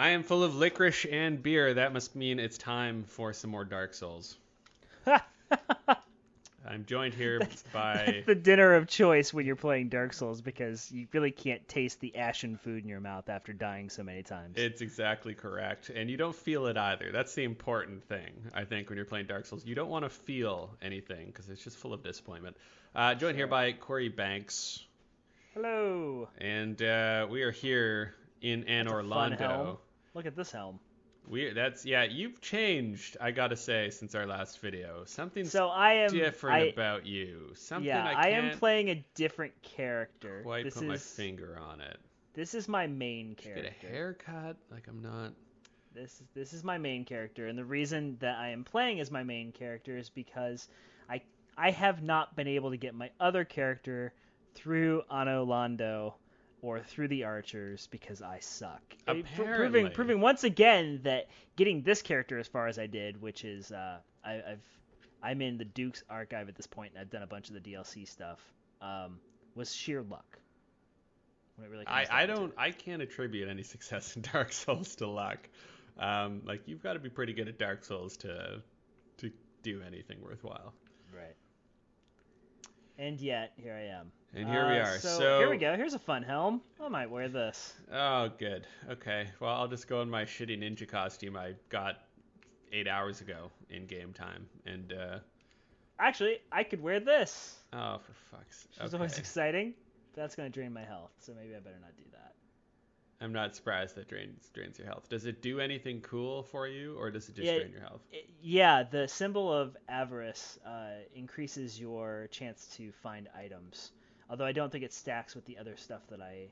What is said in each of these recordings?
I am full of licorice and beer. That must mean it's time for some more Dark Souls. I'm joined here by... That's the dinner of choice when you're playing Dark Souls, because you really can't taste the ashen food in your mouth after dying so many times. It's exactly correct. And you don't feel it either. That's the important thing, I think, when you're playing Dark Souls. You don't want to feel anything, because it's just full of disappointment. Joined here by Cory Banks. Hello. And we are here in Anor, Londo. Look at this helm. You've changed, I gotta say, since our last video. Something's different about you. I am playing a different character. Quite put my finger on it. This is my main character. Get a haircut? Like I'm not. This is my main character, and the reason that I am playing as my main character is because I have not been able to get my other character through Anor Londo or through the archers because I suck. Apparently. Proving once again that getting this character as far as I did, which is I'm in the Duke's archive at this point, and I've done a bunch of the DLC stuff, was sheer luck. When it really I can't attribute any success in Dark Souls to luck. Like you've got to be pretty good at Dark Souls to do anything worthwhile. Right. And yet, here I am. And here we are. So here we go. Here's a fun helm. I might wear this. Oh, good. Okay. Well, I'll just go in my shitty ninja costume I got 8 hours ago in game time. And actually, I could wear this. Oh, for fuck's sake. Which is always exciting. That's going to drain my health, so maybe I better not do that. I'm not surprised that drains your health. Does it do anything cool for you, or does it just drain your health? The symbol of avarice increases your chance to find items. Although I don't think it stacks with the other stuff that I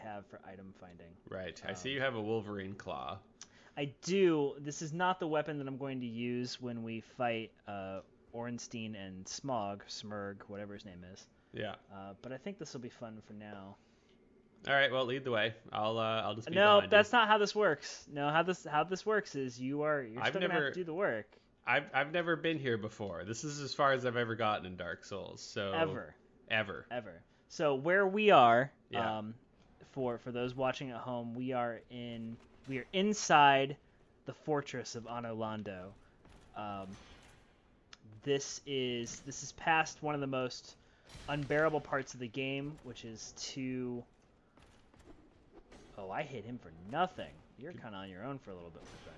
have for item finding. Right. I see you have a Wolverine claw. I do. This is not the weapon that I'm going to use when we fight Ornstein and Smough, whatever his name is. Yeah. But I think this will be fun for now. All right. Well, lead the way. I'll just be No, behind that's you. Not how this works. No, how this works is you're still gonna have to do the work. I've never been here before. This is as far as I've ever gotten in Dark Souls. So Ever. So where we are, for those watching at home, we are inside the fortress of Anor Londo. This is past one of the most unbearable parts of the game, which is to... Oh, I hit him for nothing. You're kind of on your own for a little bit, my friend.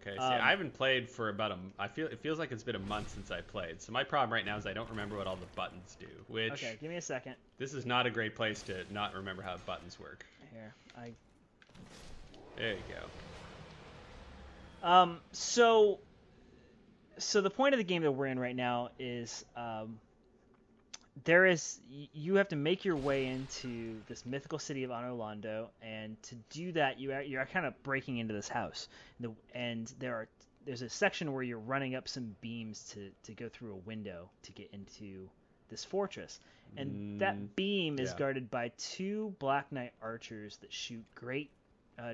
Okay, see, I haven't played for it feels like it's been a month since I played. So my problem right now is I don't remember what all the buttons do, which... Okay, give me a second. This is not a great place to not remember how buttons work. Here, There you go. So the point of the game that we're in right now is, you have to make your way into this mythical city of Anor Londo, and to do that, you're kind of breaking into this house, and there's a section where you're running up some beams to go through a window to get into this fortress, and that beam is guarded by 2 Black Knight archers that shoot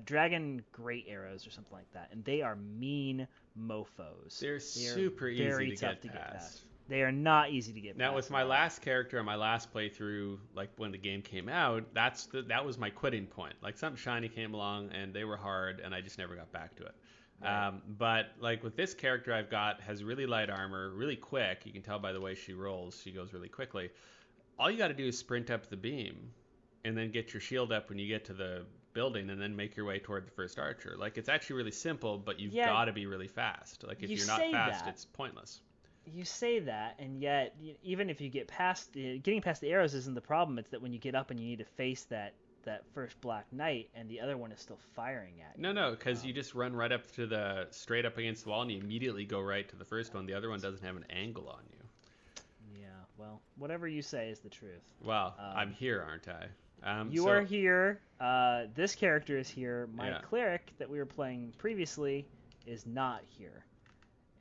dragon great arrows or something like that, and they are mean mofos. They're super easy to get past. They are not easy to get past. Now, with my last character on my last playthrough, like when the game came out, that was my quitting point. Like something shiny came along and they were hard, and I just never got back to it. Right. But like with this character I've got has really light armor, really quick. You can tell by the way she rolls; she goes really quickly. All you got to do is sprint up the beam, and then get your shield up when you get to the building, and then make your way toward the first archer. Like it's actually really simple, but you've got to be really fast. Like if you're not fast, it's pointless. You say that, and yet even if you get getting past the arrows isn't the problem. It's that when you get up and you need to face that first Black Knight, and the other one is still firing at you. No, because you just run right up to straight up against the wall, and you immediately go right to the first one. The other one doesn't have an angle on you. Yeah, well, whatever you say is the truth. Well, I'm here, aren't I? You are here. This character is here. My cleric that we were playing previously is not here,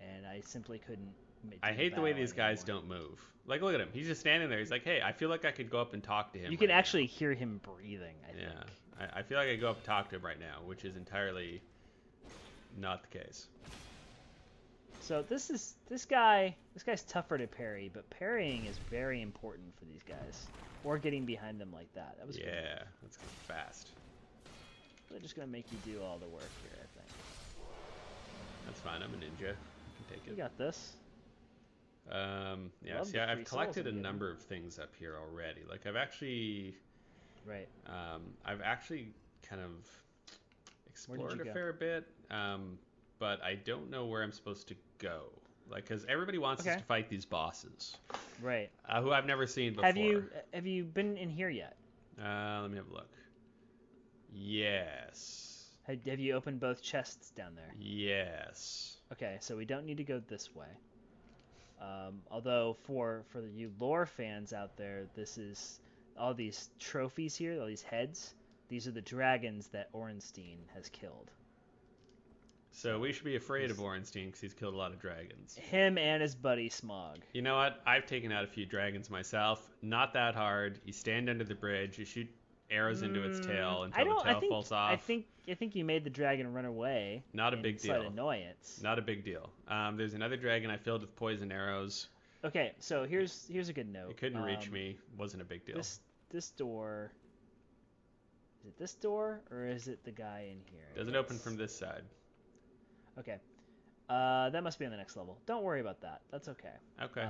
and I simply couldn't. I hate the way these guys don't move. Like, look at him. He's just standing there. He's like, hey, I feel like I could go up and talk to him. You can actually hear him breathing, I think. Yeah. I feel like I could go up and talk to him right now, which is entirely not the case. So this guy's tougher to parry, but parrying is very important for these guys. Or getting behind them like that. That was that's fast. They're just gonna make you do all the work here, I think. That's fine. I'm a ninja. I can take You it. got this. Yeah. Love See, the free I've souls collected a I'm getting. number of things up here already. Like I've actually Right. kind of explored a go? fair bit, but I don't know where I'm supposed to go. Like, because everybody wants us Okay. to fight these bosses, Right. who I've never seen before. Have you been in here yet? Let me have a look. Yes. Have you opened both chests down there? Yes. Okay, so we don't need to go this way. Although for you lore fans out there, this is all these trophies here, all these heads. These are the dragons that Ornstein has killed. So we should be afraid of Ornstein because he's killed a lot of dragons. Him and his buddy Smough. You know what? I've taken out a few dragons myself. Not that hard. You stand under the bridge. You shoot arrows into its tail until the tail falls off. I think you made the dragon run away. Not a big deal. Slight annoyance. Not a big deal. There's another dragon I filled with poison arrows. Okay, so here's a good note. It couldn't reach me. Wasn't a big deal. This door. Is it this door or is it the guy in here? Doesn't open from this side. Okay. That must be on the next level. Don't worry about that. That's okay. Okay.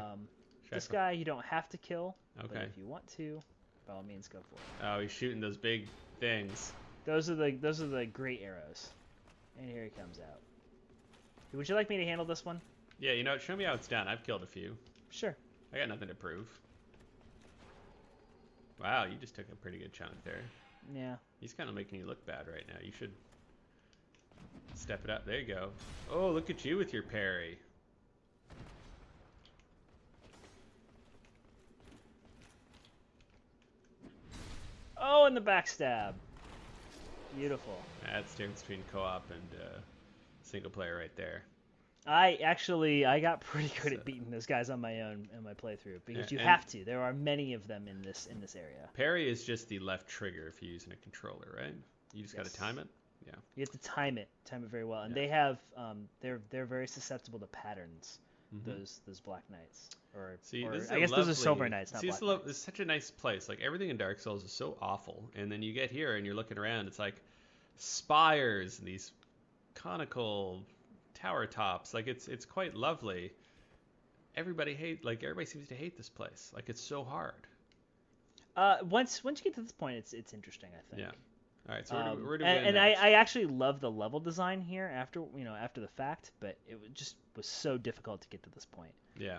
This guy you don't have to kill. Okay. But if you want to, by all means, go for it. Oh, he's shooting those big things. Those are the great arrows. And here he comes out. Would you like me to handle this one? Yeah, you know, show me how it's done. I've killed a few. Sure. I got nothing to prove. Wow, you just took a pretty good chunk there. Yeah. He's kind of making you look bad right now. You should step it up. There you go. Oh, look at you with your parry. Oh, and the backstab. Beautiful. That's the difference between co-op and single player right there. I got pretty good at beating those guys on my own in my playthrough because you have to. There are many of them in this area. Parry is just the left trigger if you're using a controller, right? You just got to time it. Yeah. You have to time it very well, and they have they're very susceptible to patterns. Those Black Knights, I guess those are Silver Knights, not Black Knights. It's such a nice place. Like everything in Dark Souls is so awful, and then you get here and you're looking around. It's like spires and these conical tower tops. Like it's quite lovely. Everybody seems to hate this place. Like it's so hard. Once you get to this point, it's interesting, I think. Yeah. All right, so we're doing. And I actually love the level design here after the fact, but it was so difficult to get to this point. Yeah.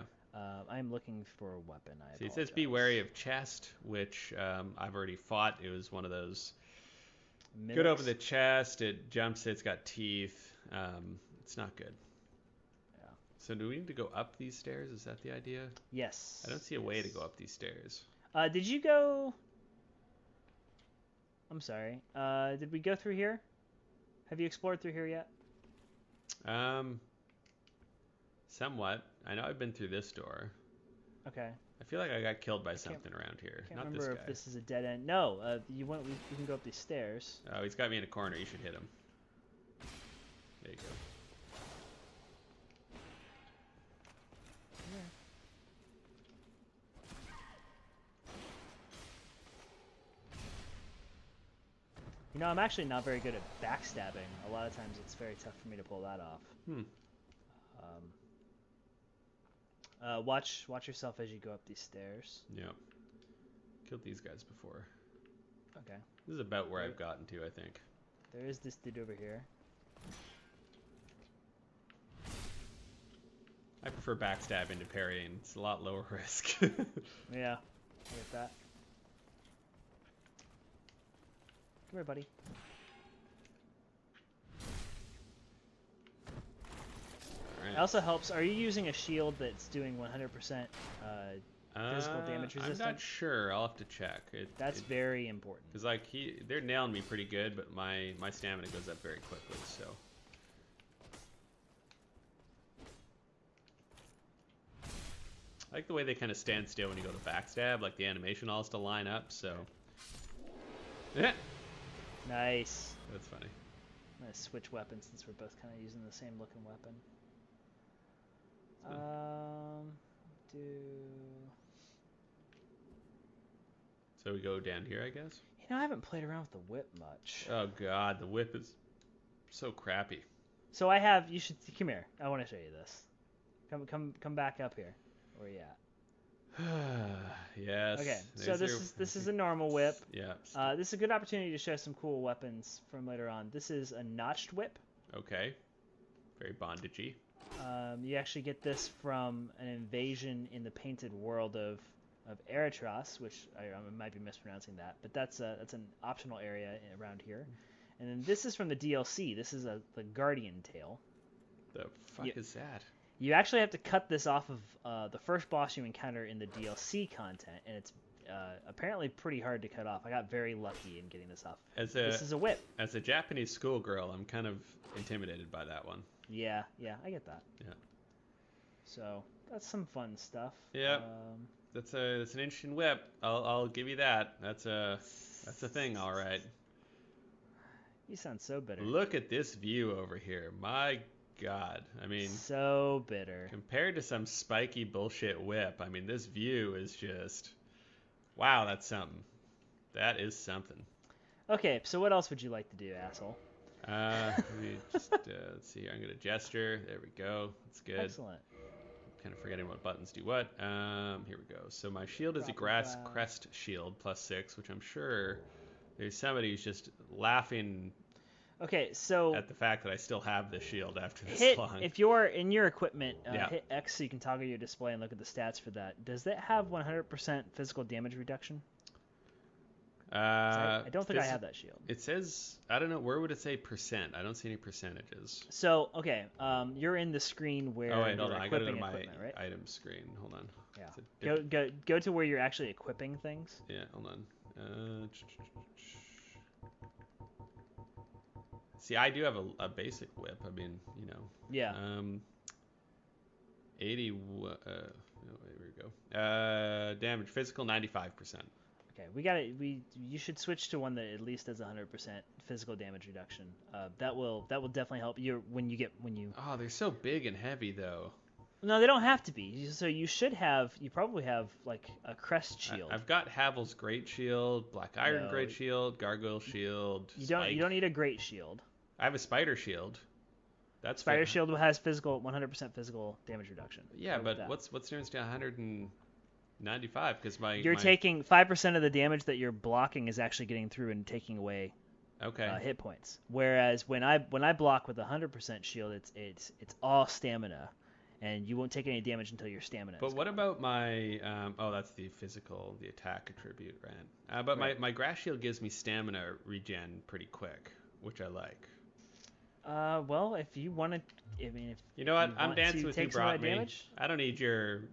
I'm looking for a weapon. See, it says be wary of chest, which I've already fought. It was one of those. Mimics. Good over the chest. It jumps. It's got teeth. It's not good. Yeah. So do we need to go up these stairs? Is that the idea? Yes. I don't see a way to go up these stairs. Did you go? I'm sorry. Did we go through here? Have you explored through here yet? Somewhat. I know I've been through this door. Okay. I feel like I got killed by something around here. Can't Not remember this guy. if this is a dead end. No. We can go up these stairs. Oh, he's got me in a corner. You should hit him. There you go. Yeah. You know, I'm actually not very good at backstabbing. A lot of times it's very tough for me to pull that off. Watch yourself as you go up these stairs. Yeah. Killed these guys before. Okay. This is about where I've gotten to, I think. There is this dude over here. I prefer backstabbing to parrying. It's a lot lower risk. Yeah. I get that. Come here, buddy. Alright. It also helps. Are you using a shield that's doing 100% physical damage resistance? I'm not sure. I'll have to check. That's very important. Because like they're nailing me pretty good, but my stamina goes up very quickly. So. I like the way they kind of stand still when you go to backstab. Like the animation all has to line up. So. Yeah. Nice. That's funny. I'm gonna switch weapons since we're both kind of using the same looking weapon. So we go down here, I guess? I haven't played around with the whip much. Oh god, the whip is so crappy. So I have. You should come here. I want to show you this. Come back up here. Where you at? Yes. Okay. So this is a normal whip. Yeah. This is a good opportunity to show some cool weapons from later on. This is a notched whip. Okay. Very bondagey. You actually get this from an invasion in the painted world of Eritros, which I might be mispronouncing that, but that's an optional area around here. And then this is from the DLC. This is the Guardian Tail. The fuck is that? You actually have to cut this off of the first boss you encounter in the DLC content, and it's apparently pretty hard to cut off. I got very lucky in getting this off. This is a whip. As a Japanese schoolgirl, I'm kind of intimidated by that one. Yeah, I get that. Yeah. So that's some fun stuff. Yeah. That's an interesting whip. I'll give you that. That's a thing, all right. You sound so bitter. Look at this view over here. My God. I mean, so bitter. Compared to some spiky bullshit whip, I mean, this view is just, wow, that's something. That is something. Okay, so what else would you like to do, asshole? Let me just, let's see here. I'm going to gesture. There we go. That's good. Excellent. I'm kind of forgetting what buttons do what. Here we go. So my shield is a grass crest shield, +6, which I'm sure there's somebody who's just laughing. Okay, so at the fact that I still have the shield after this long. If you're in your equipment, hit X so you can toggle your display and look at the stats for that. Does that have 100% physical damage reduction? I don't think I have that shield. It says, I don't know, where would it say percent? I don't see any percentages. So, okay, you're in the screen where hold on. I gotta go to my right? item screen. Hold on. Yeah. Go to where you're actually equipping things. Yeah, hold on. See, I do have a basic whip. I mean, you know. Yeah. 80. Here we go. Damage physical 95%. Okay, you should switch to one that at least has 100% physical damage reduction. That will definitely help you when you. Oh, they're so big and heavy though. No, they don't have to be. So you probably have like a crest shield. I've got Havel's great shield, black iron great shield, gargoyle shield. You don't need a great shield. I have a spider shield. That spider shield has 100% physical damage reduction. Yeah, but what's the difference to 195? Because you're taking 5% of the damage that you're blocking is actually getting through and taking away. Hit points. Whereas when I block with 100% shield, it's all stamina, and you won't take any damage until your stamina. But what about my? That's the attack attribute, right? But my grass shield gives me stamina regen pretty quick, which I like. Well, if you want to, if you know what, I'm dancing with you, brought me. Damage? I don't need your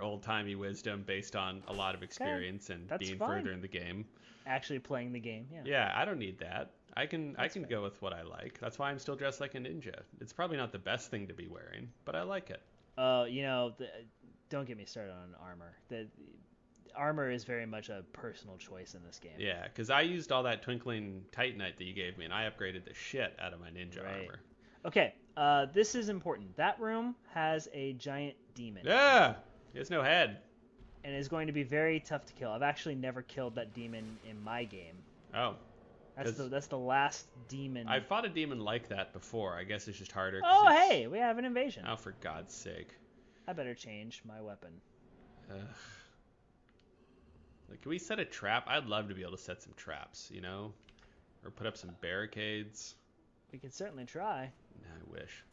old timey wisdom based on a lot of experience and being further in the game. Actually playing the game, yeah. Yeah, I don't need that. I can go with what I like. That's why I'm still dressed like a ninja. It's probably not the best thing to be wearing, but I like it. Don't get me started on armor. The armor is very much a personal choice in this game. Yeah, because I used all that twinkling titanite that you gave me, and I upgraded the shit out of my ninja armor. Okay, this is important. That room has a giant demon. Yeah, he has no head. And is going to be very tough to kill. I've actually never killed that demon in my game. Oh. That's the last demon. I fought a demon like that before. I guess it's just harder. Oh, hey, we have an invasion. Oh, for God's sake. I better change my weapon. Can we set a trap? I'd love to be able to set some traps, or put up some barricades. We could certainly try. I wish.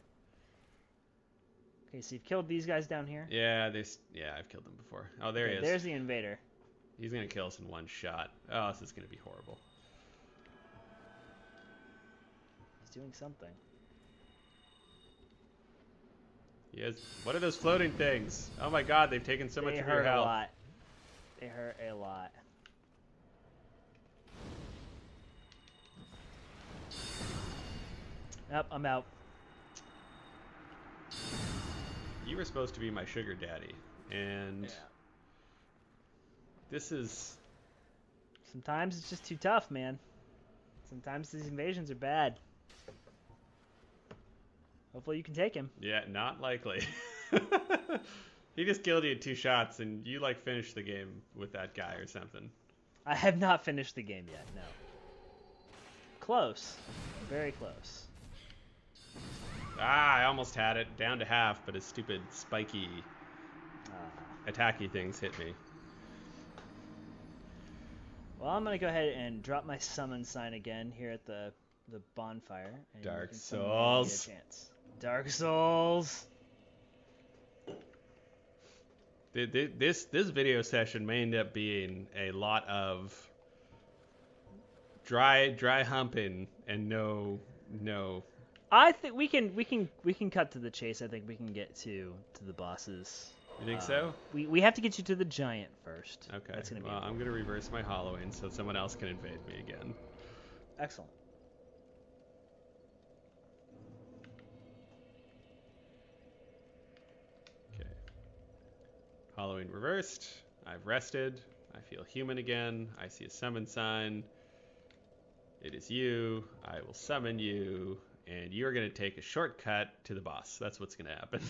Okay, so you've killed these guys down here? Yeah, I've killed them before. Oh, there he is. There's the invader. He's going to kill us in one shot. Oh, this is going to be horrible. He's doing something. Yes. What are those floating things? Oh my God, they've taken so much of your health. They hurt a lot. Yep, I'm out. You were supposed to be my sugar daddy, and this is... Sometimes it's just too tough, man. Sometimes these invasions are bad. Hopefully you can take him. Yeah, not likely. He just killed you in 2 shots, and you finished the game with that guy or something. I have not finished the game yet. No. Close. Very close. I almost had it down to half, but his stupid spiky attacky things hit me. Well, I'm gonna go ahead and drop my summon sign again here at the bonfire. And Dark Souls. Dark Souls. This video session may end up being a lot of dry humping and no. I think we can cut to the chase. I think we can get to the bosses. You think so? We have to get you to the giant first. Okay. That's gonna be I'm gonna reverse my hollowing so someone else can invade me again. Excellent. Okay. Hollowing reversed. I've rested. I feel human again. I see a summon sign. It is you. I will summon you, and you are going to take a shortcut to the boss. That's what's going to happen.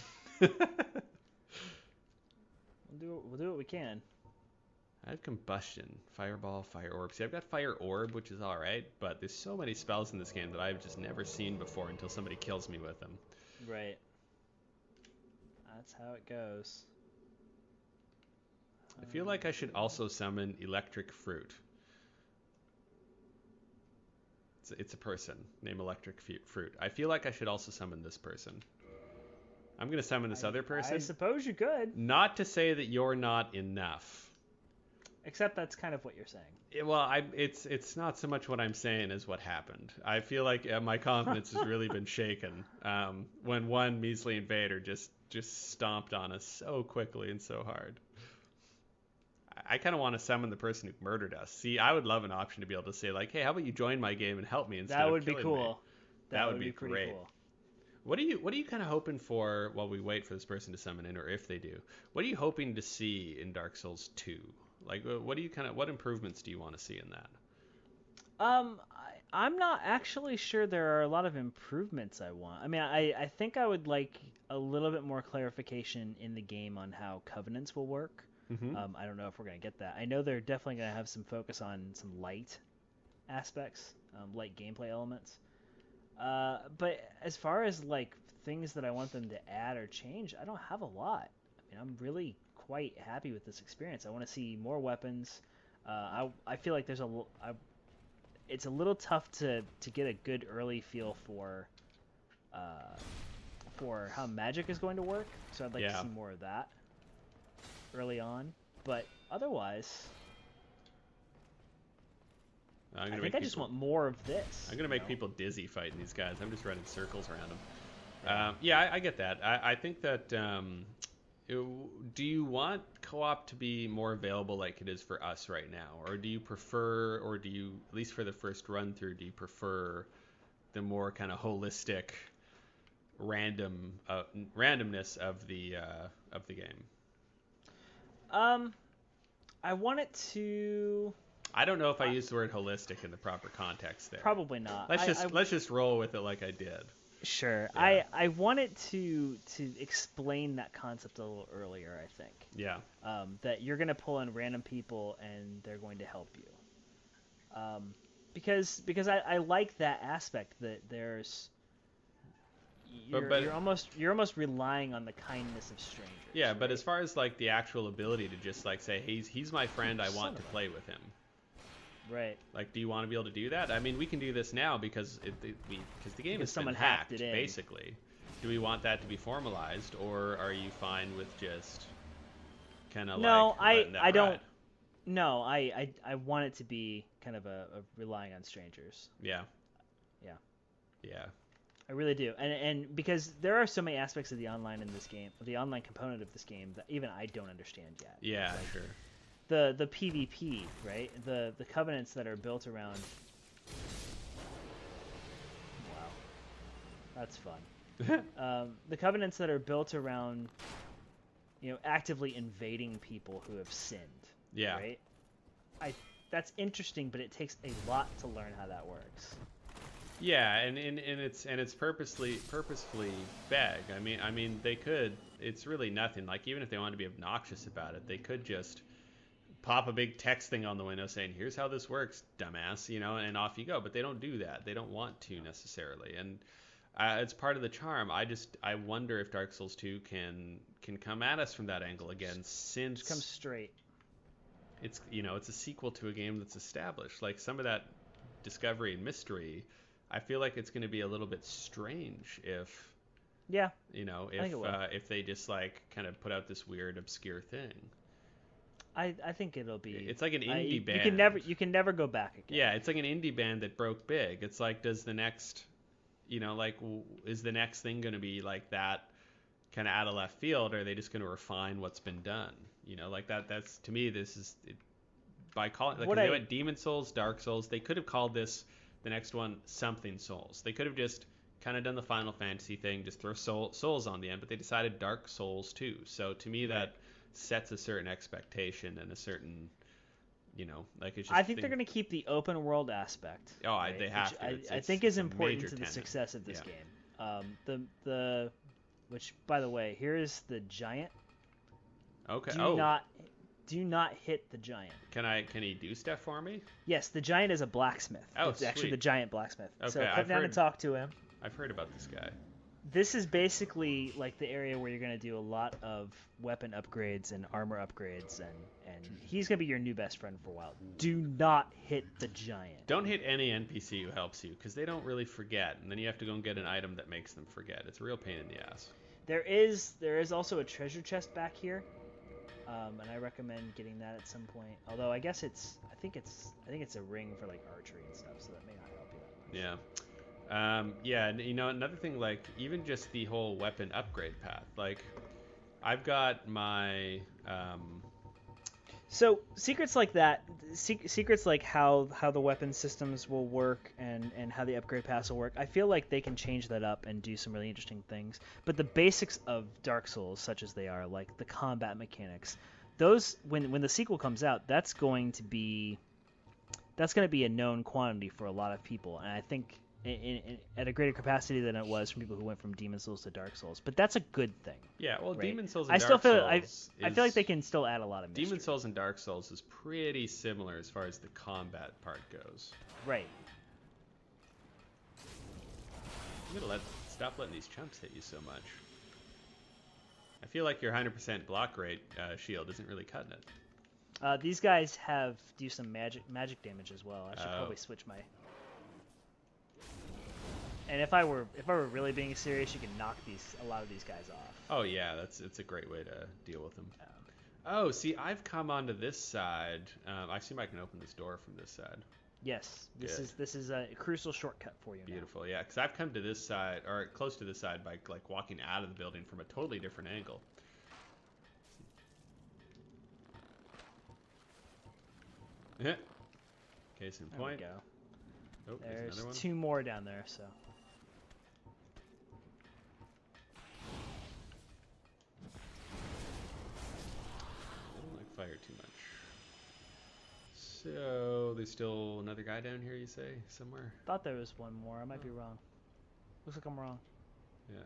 We'll do what we can. I have combustion, fireball, fire orb. See, I've got fire orb, which is all right, but there's so many spells in this game that I've just never seen before until somebody kills me with them. Right. That's how it goes. I feel like I should also summon electric fruit. It's a person named Electric Fruit. I feel like I should also summon this person. I'm going to summon this other person. I suppose you could. Not to say that you're not enough. Except that's kind of what you're saying. It's not so much what I'm saying as what happened. I feel like my confidence has really been shaken when one measly invader just stomped on us so quickly and so hard. I kind of want to summon the person who murdered us. See, I would love an option to be able to say, like, hey, how about you join my game and help me instead of killing me? That would be cool. That would be pretty great. Cool. What are you kind of hoping for while we wait for this person to summon in, or if they do? What are you hoping to see in Dark Souls 2? Like, what improvements do you want to see in that? I'm not actually sure there are a lot of improvements I want. I mean, I think I would like a little bit more clarification in the game on how covenants will work. Mm-hmm. I don't know if we're going to get that. I know they're definitely going to have some focus on some light aspects, light gameplay elements. But as far as like things that I want them to add or change, I don't have a lot. I mean, I'm really quite happy with this experience. I want to see more weapons. I feel like it's a little tough to get a good early feel for how magic is going to work. So I'd like to see more of that early on, but otherwise, I think I just want more of this. I'm gonna make people dizzy fighting these guys. I'm just running circles around them. I get that. I think that. Do you want co-op to be more available like it is for us right now, or do you prefer, or do you, at least for the first run through, do you prefer the more kind of holistic, randomness of the game? I want it to. I don't know if I used the word holistic in the proper context there. Probably not. Let's just roll with it like I did. Sure. Yeah. I want it to explain that concept a little earlier, I think. Yeah. That you're going to pull in random people and they're going to help you. Because I like that aspect that there's you're almost relying on the kindness of strangers. Yeah, right? but as far as like the actual ability to just like say, hey, he's my friend, I want to play with him. Right. Like, do you want to be able to do that? I mean, we can do this now because the game has been hacked, basically. Do we want that to be formalized, or are you fine with just kind of letting that I don't. ride? No, I want it to be kind of a relying on strangers. Yeah. Yeah. Yeah. I really do, and because there are so many aspects of the online in this game, the online component of this game that even I don't understand yet. Yeah, sure. The PvP, right? The covenants that are built around. Wow, that's fun. The covenants that are built around, actively invading people who have sinned. Yeah. Right. That's interesting, but it takes a lot to learn how that works. Yeah, and it's purposefully vague. I mean they could. It's really nothing. Like, even if they wanted to be obnoxious about it, they could just pop a big text thing on the window saying, "Here's how this works, dumbass," and off you go. But they don't do that. They don't want to necessarily, and it's part of the charm. I wonder if Dark Souls 2 can come at us from that angle again, since Just come straight. It's it's a sequel to a game that's established. Like some of that discovery and mystery, I feel like it's going to be a little bit strange if if they just like kind of put out this weird obscure thing. I think it'll be. It's like an indie band. You can never go back again. Yeah, it's like an indie band that broke big. It's like, does the next, is the next thing going to be like that, kind of out of left field, or are they just going to refine what's been done? Like that. That's, to me, this is by calling, like, if they went Demon Souls, Dark Souls, they could have called this the next one something Souls. They could have just kind of done the Final Fantasy thing, just throw Souls on the end, but they decided Dark Souls 2. So to me, that sets a certain expectation and a certain, like it's just. I think they're going to keep the open world aspect. Oh, right? They have to. I think is important to the success of this game. Which, by the way, here is the giant. Okay. Do not hit the giant. Can he do stuff for me? Yes, the giant is a blacksmith. Oh, it's actually the giant blacksmith. Okay, so come down and talk to him. I've heard about this guy. This is basically like the area where you're going to do a lot of weapon upgrades and armor upgrades, and he's going to be your new best friend for a while. Do not hit the giant. Don't hit any NPC who helps you, because they don't really forget, and then you have to go and get an item that makes them forget. It's a real pain in the ass. There is also a treasure chest back here, and I recommend getting that at some point. Although I guess I think it's a ring for like archery and stuff, so that may not help you that much. Yeah. Another thing, like even just the whole weapon upgrade path. Like, I've got my. So secrets like that, secrets like how the weapon systems will work and how the upgrade paths will work, I feel like they can change that up and do some really interesting things. But the basics of Dark Souls, such as they are, like the combat mechanics, those when the sequel comes out, that's going to be a known quantity for a lot of people, and I think at a greater capacity than it was from people who went from Demon Souls to Dark Souls. But that's a good thing. Yeah, well, right? Demon Souls and Dark Souls I feel like they can still add a lot of mystery. Demon Souls and Dark Souls is pretty similar as far as the combat part goes. Right. You gotta stop letting these chumps hit you so much. I feel like your 100% block rate shield isn't really cutting it. These guys do some magic damage as well. I should probably switch my. And if I were really being serious, you can knock a lot of these guys off. Oh yeah, it's a great way to deal with them. Oh, see, I've come onto this side. I assume I can open this door from this side. Yes, this is a crucial shortcut for you. Beautiful, yeah, because I've come to this side, or close to this side, by like walking out of the building from a totally different angle. Case in point. There we go. Oh, there's another one. 2 more down there, so. I don't like fire too much. So there's still another guy down here, you say, somewhere? Thought there was one more. I might be wrong. Looks like I'm wrong. Yeah.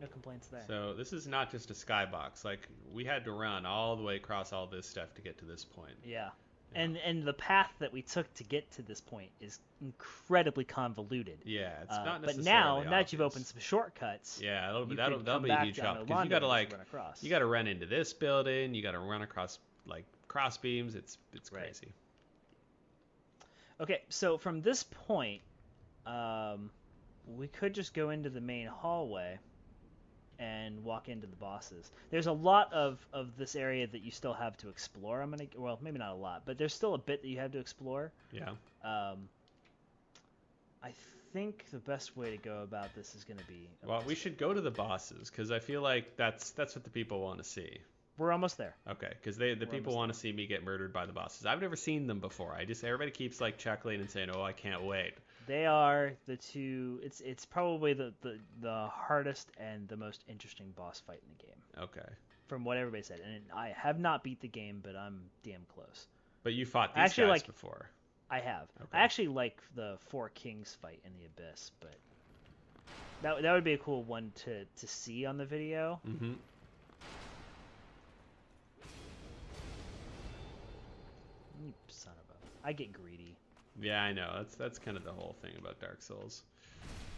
No complaints there. So this is not just a skybox. Like, we had to run all the way across all this stuff to get to this point. Yeah. And the path that we took to get to this point is incredibly convoluted. Yeah, it's not necessarily But now obvious. that you've opened some shortcuts, yeah, that'll be a huge help, because you gotta run into this building, you gotta run across like cross beams. It's crazy. Okay, so from this point, we could just go into the main hallway and walk into the bosses. There's a lot of this area that you still have to explore. Well, maybe not a lot, but there's still a bit that you have to explore. Yeah. I think the best way to go about this is going to be. Well, we should go to the bosses, because I feel like that's what the people want to see. We're almost there. Okay, because the people want to see me get murdered by the bosses. I've never seen them before. Everybody keeps like chuckling and saying, "Oh, I can't wait." They are the two. It's probably the hardest and the most interesting boss fight in the game. Okay. From what everybody said, and I have not beat the game, but I'm damn close. But you fought these guys before. I have. Okay. I actually like the 4 Kings fight in the Abyss, but that would be a cool one to see on the video. Mm-hmm. You son of a... I get greedy. Yeah, I know. That's kind of the whole thing about Dark Souls.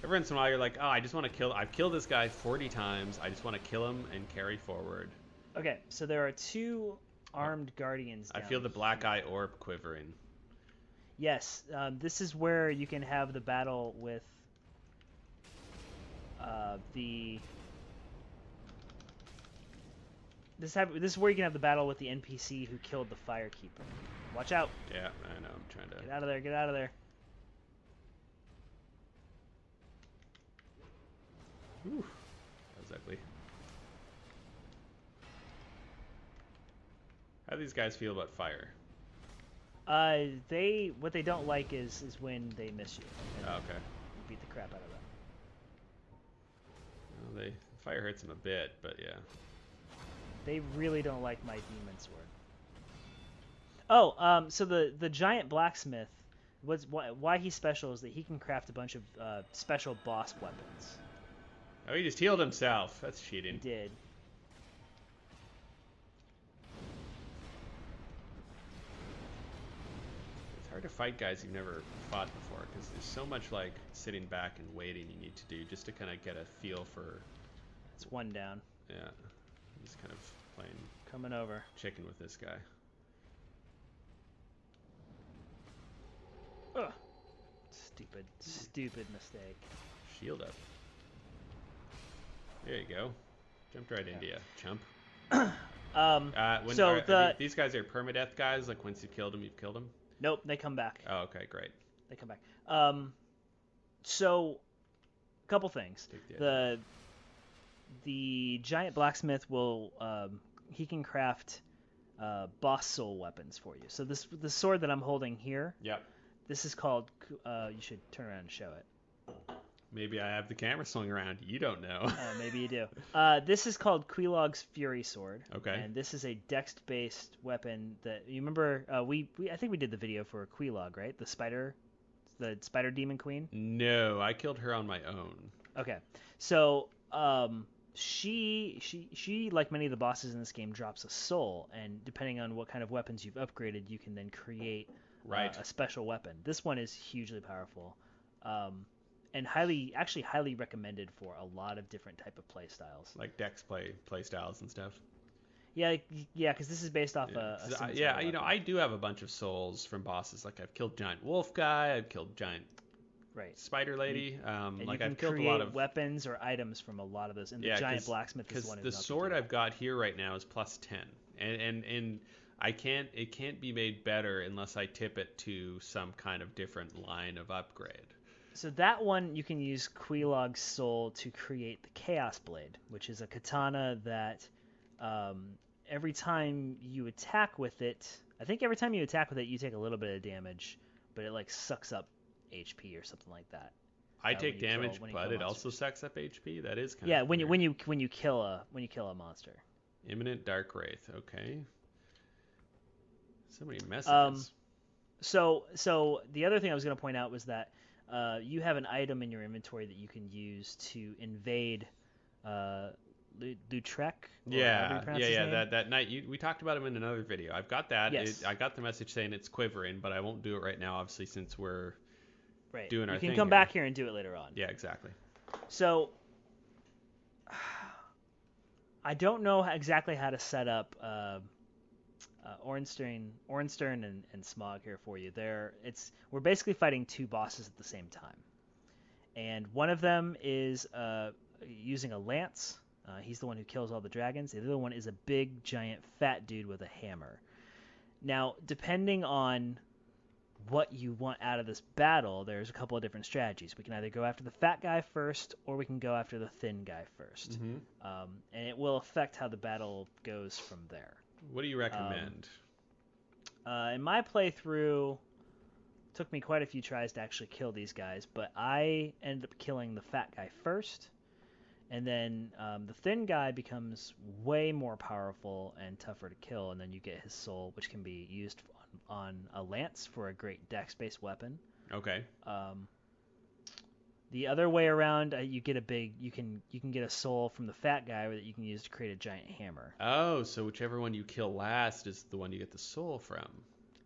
Every once in a while, you're like, oh, I just want to kill. I've killed this guy 40 times. I just want to kill him and carry forward. Okay, so there are 2 armed guardians down I feel the black here. eye orb quivering. Yes, this is where you can have the battle with the... This is where you can have the battle with the NPC who killed the Firekeeper. Watch out! Yeah, I know. I'm trying to... Get out of there, get out of there. Whew. That was ugly. How do these guys feel about fire? What they don't like is when they miss you. Oh, okay. You beat the crap out of them. Well, fire hurts them a bit, but yeah. They really don't like my demon sword. Oh, so the giant blacksmith, why he's special is that he can craft a bunch of special boss weapons. Oh, he just healed himself. That's cheating. He did. It's hard to fight guys you've never fought before because there's so much like sitting back and waiting you need to do just to kind of get a feel for. It's 1 down. Yeah, just kind of playing. Coming over. Chicken with this guy. Ugh. Stupid mistake. Shield up. There you go. Jumped right into you, chump. These guys are permadeath guys. Like once you killed them, you've killed them. Nope, they come back. Oh, okay, great. They come back. So, a couple things. The giant blacksmith will he can craft boss soul weapons for you. So the sword that I'm holding here. Yep. This is called. You should turn around and show it. Maybe I have the camera swung around. You don't know. Maybe you do. This is called Quelog's Fury Sword. Okay. And this is a dex-based weapon that you remember. I think we did the video for Quelog, right? The spider demon queen. No, I killed her on my own. Okay. So she like many of the bosses in this game drops a soul, and depending on what kind of weapons you've upgraded, you can then create a special weapon. This one is hugely powerful. And highly recommended for a lot of different type of play styles. Like dex play styles and stuff. Yeah, because this is based off I do have a bunch of souls from bosses. Like I've killed giant wolf guy, I've killed giant spider lady. I've killed a lot of weapons or items from a lot of those. And the giant blacksmith is one. Because the sword I've got here right now is +10, and it can't be made better unless I tip it to some kind of different line of upgrade. So that one, you can use Quelog's Soul to create the Chaos Blade, which is a katana that every time you attack with it, you take a little bit of damage, but it like sucks up HP or something like that. I take damage, but it also sucks up HP. That is kind of when you kill a monster. Imminent Dark Wraith. Okay. So many messages. So the other thing I was going to point out was that you have an item in your inventory that you can use to invade Lautrec. That night we talked about him in another video. I've got that. Yes. I got the message saying it's quivering, but I won't do it right now, obviously, since we're doing our thing. You can come back here and do it later on. Yeah, exactly. So I don't know exactly how to set up Ornstein and Smough here for you. We're basically fighting 2 bosses at the same time, and one of them is using a lance. He's the one who kills all the dragons. The other one is a big, giant, fat dude with a hammer. Now, depending on what you want out of this battle, there's a couple of different strategies. We can either go after the fat guy first, or we can go after the thin guy first, and it will affect how the battle goes from there. What do you recommend? In my playthrough, it took me quite a few tries to actually kill these guys, but I ended up killing the fat guy first, and then the thin guy becomes way more powerful and tougher to kill, and then you get his soul, which can be used on a lance for a great dex-based weapon. Okay. The other way around, you can get a soul from the fat guy that you can use to create a giant hammer. Oh, so whichever one you kill last is the one you get the soul from.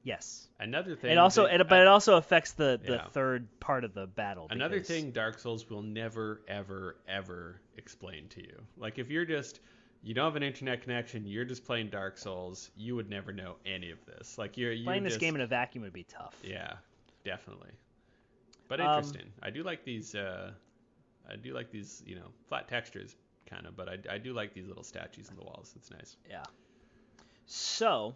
Yes. Another thing. It also, but it also affects the Yeah. third part of the battle. Another because- thing Dark Souls will never, ever, ever explain to you. Like, if you don't have an internet connection, you're just playing Dark Souls, you would never know any of this. Like, you're Playing this just, game in a vacuum would be tough. Yeah, definitely. But interesting. I do like these, flat textures, kind of, but I do like these little statues in the walls. It's nice. Yeah. So,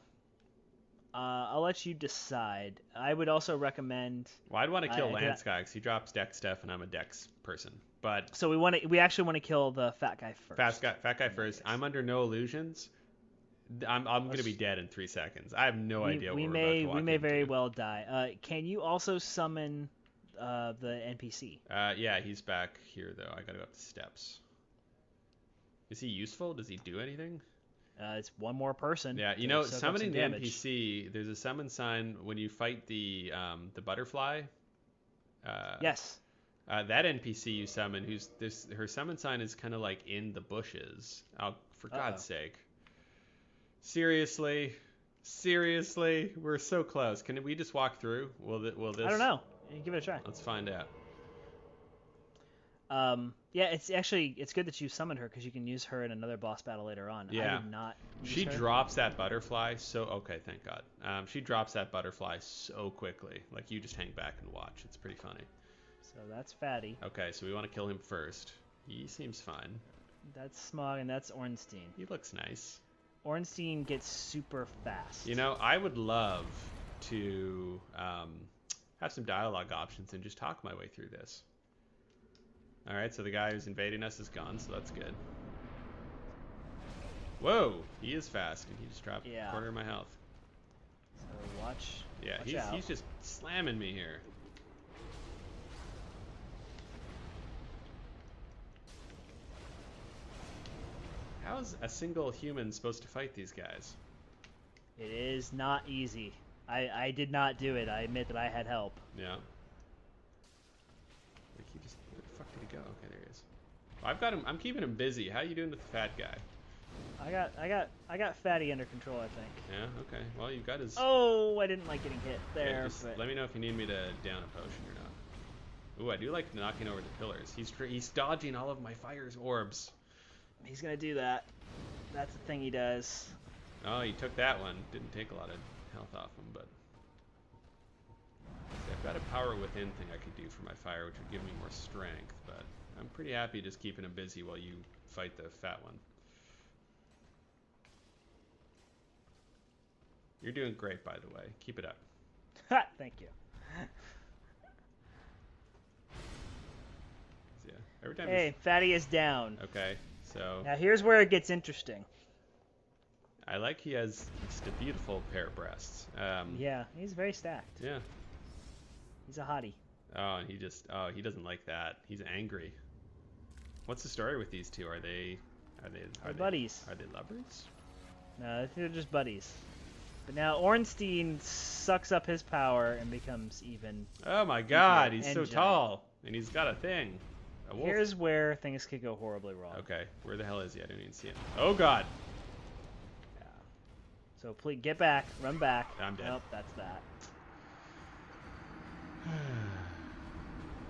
I'll let you decide. I would also recommend. Well, I'd want to kill I- Lance guy because he drops dex stuff, and I'm a dex person. But So we actually want to kill the fat guy first. fat guy first. I'm under no illusions. I'm gonna be dead in 3 seconds. I have no idea what we're about to walk we may very into. well die. Can you also summon the NPC? Yeah, he's back here though. I gotta go up the steps. Is he useful? Does he do anything? It's one more person. Yeah, to soak up some summoning the damage. NPC. There's a summon sign when you fight the butterfly. Yes. That NPC you summon, her summon sign is kind of like in the bushes. Oh, for God's sake! Seriously, we're so close. Can we just walk through? Will this? I don't know. Give it a try. Let's find out. Yeah, it's good that you summoned her because you can use her in another boss battle later on. Yeah. I did not use She her. drops that butterfly so. Okay, thank God. She drops that butterfly so quickly. Like you just hang back and watch. It's pretty funny. So that's Fatty. Okay, so we want to kill him first. He seems fine. That's Smough, and that's Ornstein. He looks nice. Ornstein gets super fast. I would love to have some dialogue options and just talk my way through this. All right, so the guy who's invading us is gone, so that's good. Whoa, he is fast, and he just dropped a quarter of my health. So watch. Yeah, watch he's just slamming me here. How's a single human supposed to fight these guys? It is not easy. I did not do it. I admit that I had help. Yeah. Like he just, where the fuck did he go? Okay, there he is. Well, I've got him. I'm keeping him busy. How you doing with the fat guy? I got Fatty under control, I think. Yeah. Okay. Well, you got his. Oh, I didn't like getting hit there. Yeah, just let me know if you need me to down a potion or not. Ooh, I do like knocking over the pillars. He's dodging all of my fire's orbs. He's gonna do that. That's the thing he does. Oh, he took that one. Didn't take a lot of health off him, but see, I've got a power within thing I could do for my fire, which would give me more strength. But I'm pretty happy just keeping him busy while you fight the fat one. You're doing great, by the way. Keep it up. Ha! Thank you. Yeah. Every time. Hey, Fatty is down. Okay. So. Now here's where it gets interesting. I like he has just a beautiful pair of breasts. Yeah, he's very stacked. Yeah. He's a hottie. Oh, and he doesn't like that. He's angry. What's the story with these two? Are they buddies? Are they lovers? No, they're just buddies. But now Ornstein sucks up his power and becomes even. Oh my God, he's and so giant. tall, and he's got a thing. A wolf. Here's where things could go horribly wrong. Okay, where the hell is he? I don't even see him. Oh God. Yeah. So please get back, run back. I'm dead. Nope, that's that.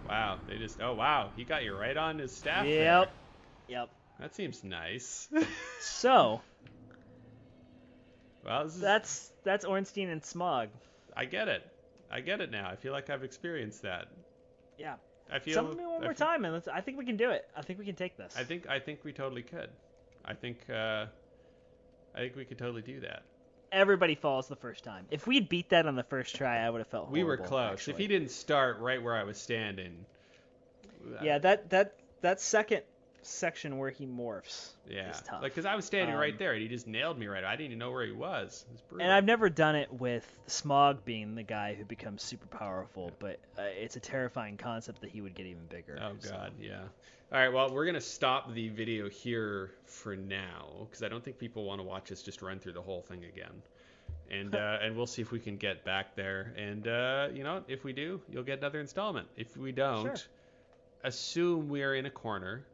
Wow, they just. Oh wow, he got you right on his staff. Yep. There. Yep. That seems nice. So. Well, this is, that's Ornstein and Smough. I get it. I get it now. I feel like I've experienced that. Yeah. I feel. Summon me one more time, and I think we can do it. I think we can take this. I think we totally could. I think we could totally do that. Everybody falls the first time. If we'd beat that on the first try, I would have felt horrible. We were close. Actually. If he didn't start right where I was standing. Yeah, that second section where he morphs. Yeah. Is tough. Like, because I was standing right there, and he just nailed me right. I didn't even know where he was. It was brutal. And I've never done it with Smough being the guy who becomes super powerful, but it's a terrifying concept that he would get even bigger. Oh God, yeah. All right, well, we're gonna stop the video here for now because I don't think people want to watch us just run through the whole thing again. And and we'll see if we can get back there. And if we do, you'll get another installment. If we don't, assume we are in a corner,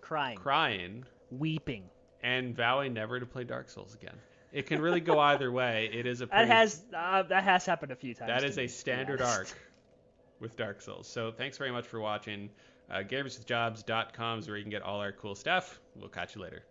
crying, crying, weeping, and vowing never to play Dark Souls again. It can really go either way. It is a pretty, that has happened a few times. that is a standard arc with Dark Souls. So thanks very much for watching. GamersWithJobs.com is where you can get all our cool stuff. We'll catch you later.